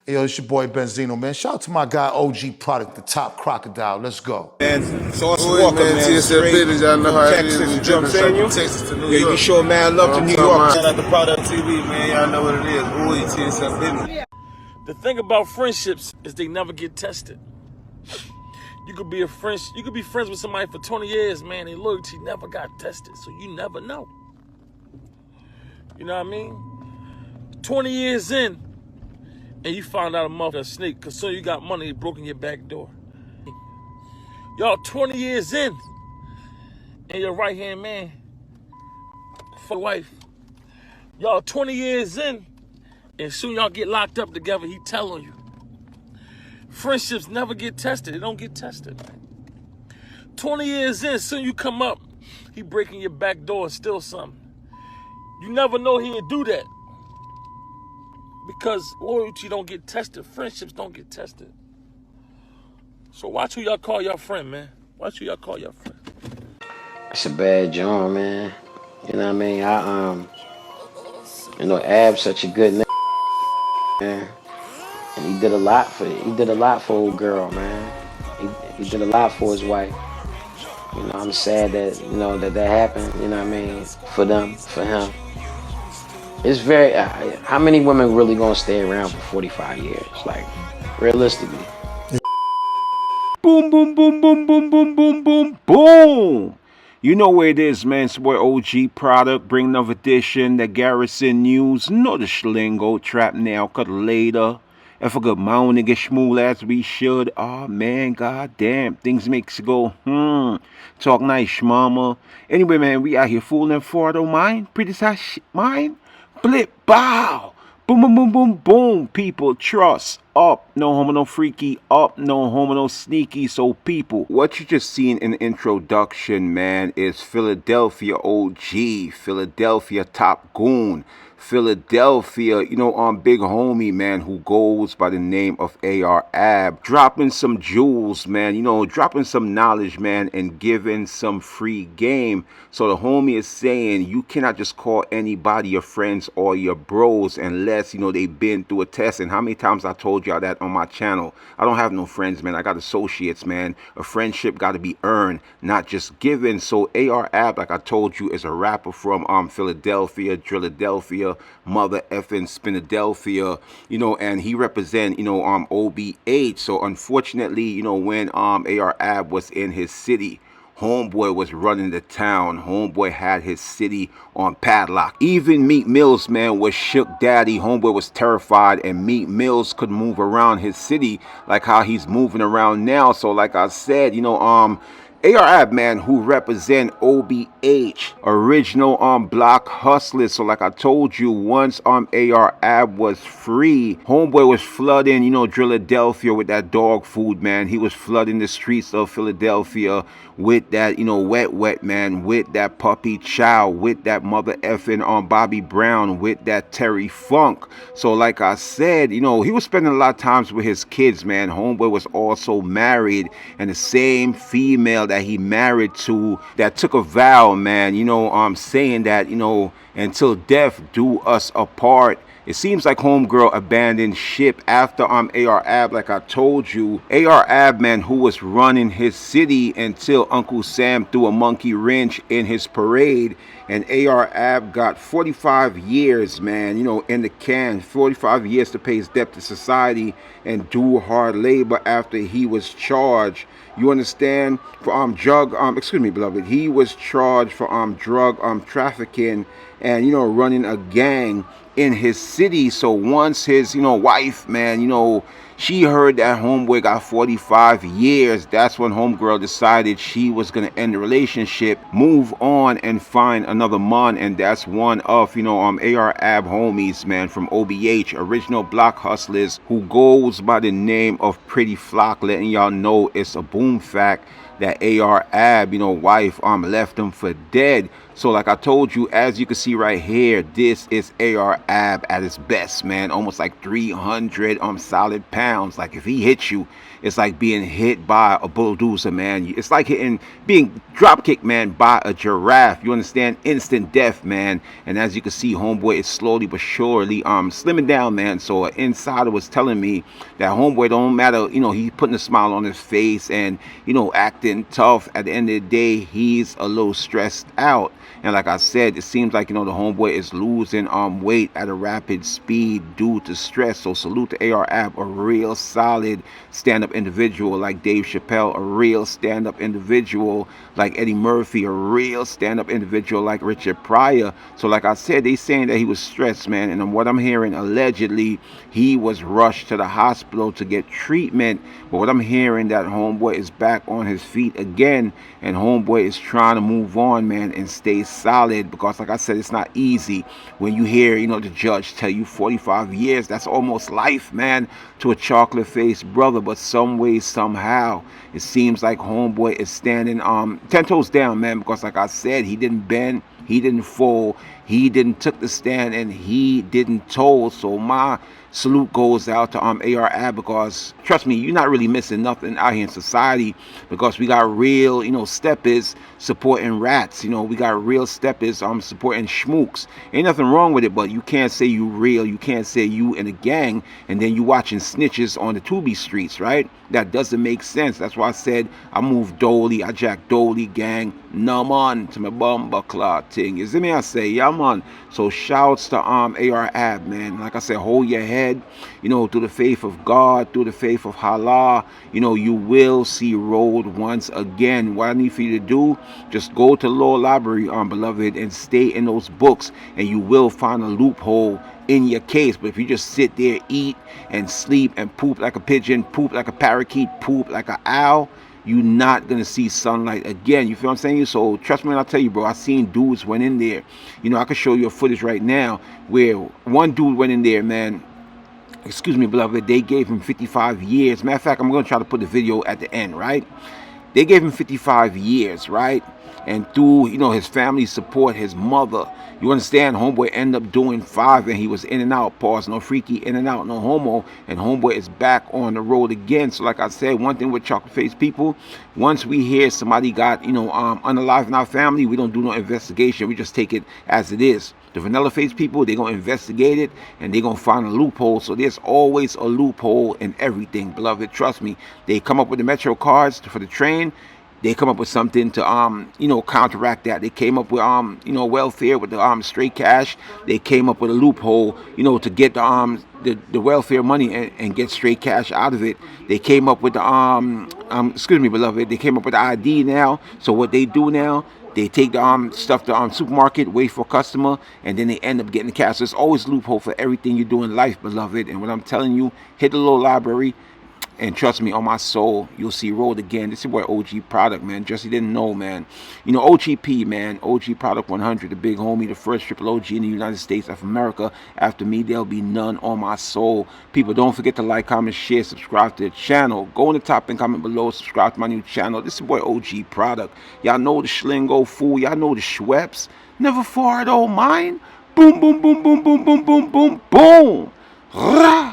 Yo, it's your boy Benzino, man. Shout out to my guy OG Product, the top Crocodile. Let's go. Man, Sauce Walker, man, TSF business, y'all know how it Texas, is. you know what I'm saying? Texas to New Yeah, York. you show mad love to New York. Shout out to Product TV, man. Y'all know what it is. Ooh, TSF business. The thing about friendships is they never get tested. You could be friends with somebody for 20 years, man. Their loyalty never got tested, so you never know. You know what I mean? 20 years in, and you found out a motherfucker snake, cause soon you got money, it broke in your back door. Y'all 20 years in, and your right hand man for wife. Y'all 20 years in, and soon y'all get locked up together, he telling you. Friendships never get tested. They don't get tested, man. 20 years in, soon you come up, he breaking your back door and steal something. You never know he'll do that. Because loyalty don't get tested. Friendships don't get tested. So watch who y'all call your friend, man. Watch who y'all call your friend. It's a bad joint, man. You know what I mean? Ab's such a good nigga, man. And he did a lot for old girl, man. He did a lot for his wife. I'm sad that, that happened, you know what I mean, for them, for him. It's very, how many women really gonna stay around for 45 years? Like, realistically. Boom, boom, boom, boom, boom, boom, boom, boom, boom. You know where it is, man. It's boy OG Product. Bring another edition. The Garrison News. Know the schlingo. Trap now. Cut later. If a good mound nigga schmool as we should. Oh man, goddamn. Things makes you go, Talk nice, mama. Anyway, man, we out here fooling for don't mind. Pretty size shit, mind. Blip, bow. Boom, boom, boom, boom, boom. People, trust. Up, no homo, no freaky. Up, no homo, no sneaky. So, people, what you just seen in the introduction, man, is Philadelphia OG. Philadelphia top goon. Philadelphia, big homie, man, who goes by the name of AR Ab, dropping some jewels, man, dropping some knowledge, man, and giving some free game. So the homie is saying you cannot just call anybody your friends or your bros unless, they've been through a test. And how many times I told y'all that on my channel? I don't have no friends, man. I got associates, man. A friendship got to be earned, not just given. So AR Ab, like I told you, is a rapper from Philadelphia, Drilladelphia, mother effing Spinadelphia, and he represent, OBH. So unfortunately, when AR Ab was in his city, homeboy was running the town. Homeboy had his city on padlock. Even Meek Mills, man, was shook daddy. Homeboy was terrified, and Meek Mills could move around his city like how he's moving around now. So like I said, AR Ab, man, who represent OBH, original block hustlers. So like I told you, once AR Ab was free, homeboy was flooding, Drilladelphia with that dog food, man. He was flooding the streets of Philadelphia with that, wet, man, with that puppy chow, with that mother effing Bobby Brown, with that Terry Funk. So like I said, he was spending a lot of times with his kids, man. Homeboy was also married, and the same female that he married to that took a vow, man, saying that, until death do us apart. It seems like homegirl abandoned ship after AR Ab, like I told you. AR Ab, man, who was running his city until Uncle Sam threw a monkey wrench in his parade. And AR Ab got 45 years, man, in the can. 45 years to pay his debt to society and do hard labor after he was charged. You understand? For beloved. He was charged for drug trafficking and running a gang in his city. So once his wife, man, she heard that homeboy got 45 years, that's when homegirl decided she was gonna end the relationship, move on, and find another man. And that's one of AR Ab homies, man, from OBH, original block hustlers, who goes by the name of Pretty Flock, letting y'all know it's a boom fact that AR Ab, wife left him for dead. So like I told you, as you can see right here, this is AR Ab at his best, man. Almost like 300 solid pounds. Like if he hits you, it's like being hit by a bulldozer, man. It's like being drop kicked, man, by a giraffe. You understand? Instant death, man. And as you can see, homeboy is slowly but surely slimming down, man. So an insider was telling me that homeboy don't matter, he's putting a smile on his face and acting tough. At the end of the day, he's a little stressed out. And like I said, it seems like the homeboy is losing weight at a rapid speed due to stress. So salute to AR Ab, a real solid stand-up individual like Dave Chappelle, a real stand-up individual like Eddie Murphy, a real stand-up individual like Richard Pryor. So like I said, they saying that he was stressed, man. And what I'm hearing, allegedly, he was rushed to the hospital to get treatment. But what I'm hearing, that homeboy is back on his feet again, and homeboy is trying to move on, man, and stay solid, because like I said, it's not easy when you hear the judge tell you 45 years. That's almost life, man, to a chocolate faced brother. But some way, somehow, it seems like homeboy is standing 10 toes down, man, because like I said, he didn't bend, he didn't fold, he didn't took the stand, and he didn't toll. So my salute goes out to AR Ab, because trust me, you're not really missing nothing out here in society, because we got real steppers supporting rats. We got real steppers supporting schmooks. Ain't nothing wrong with it, but you can't say you real, you can't say you in a gang and then you watching snitches on the Tubi streets, right? That doesn't make sense. That's why I said I move dolly, I jack dolly, gang, no man to my bumper clock thing. You see me? I say, yeah man. So shouts to AR Ab, man. Like I said, hold your head, through the faith of God, through the faith of Allah, you will see road once again. What I need for you to do, just go to the law library, beloved, and stay in those books, and you will find a loophole in your case. But if you just sit there, eat and sleep and poop like a pigeon, poop like a parakeet, poop like an owl, you're not gonna see sunlight again. You feel what I'm saying? So trust me when I tell you, bro, I seen dudes went in there. I can show you a footage right now where one dude went in there, man. Excuse me, beloved, they gave him 55 years. Matter of fact, I'm gonna try to put the video at the end, right? They gave him 55 years, right? And through, his family support, his mother, you understand, homeboy ended up doing 5, and he was in and out, pause, no freaky, in and out, no homo, and homeboy is back on the road again. So like I said, one thing with chocolate face people, once we hear somebody got, unalive in our family, we don't do no investigation, we just take it as it is. The vanilla face people, they're going to investigate it, and they're going to find a loophole. So there's always a loophole in everything, beloved. Trust me. They come up with the Metro cards for the train. They come up with something to, counteract that. They came up with, welfare with the straight cash. They came up with a loophole, to get the welfare money and get straight cash out of it. They came up with the, excuse me, beloved. They came up with the ID now. So what they do now, they take the stuff to supermarket, wait for a customer, and then they end up getting the cash. So there's always loophole for everything you do in life, beloved. And what I'm telling you, hit the little library, and trust me, on my soul, you'll see road again. This is where OG Product, man. Just you didn't know, man. OGP, man. OG Product 100, the big homie, the first triple OG in the United States of America. After me, there'll be none, on my soul. People, don't forget to like, comment, share, subscribe to the channel. Go in the top and comment below. Subscribe to my new channel. This is boy OG Product. Y'all know the Schlingo fool. Y'all know the Schweppes. Never far at all mine. Boom, boom, boom, boom, boom, boom, boom, boom, boom. Rah!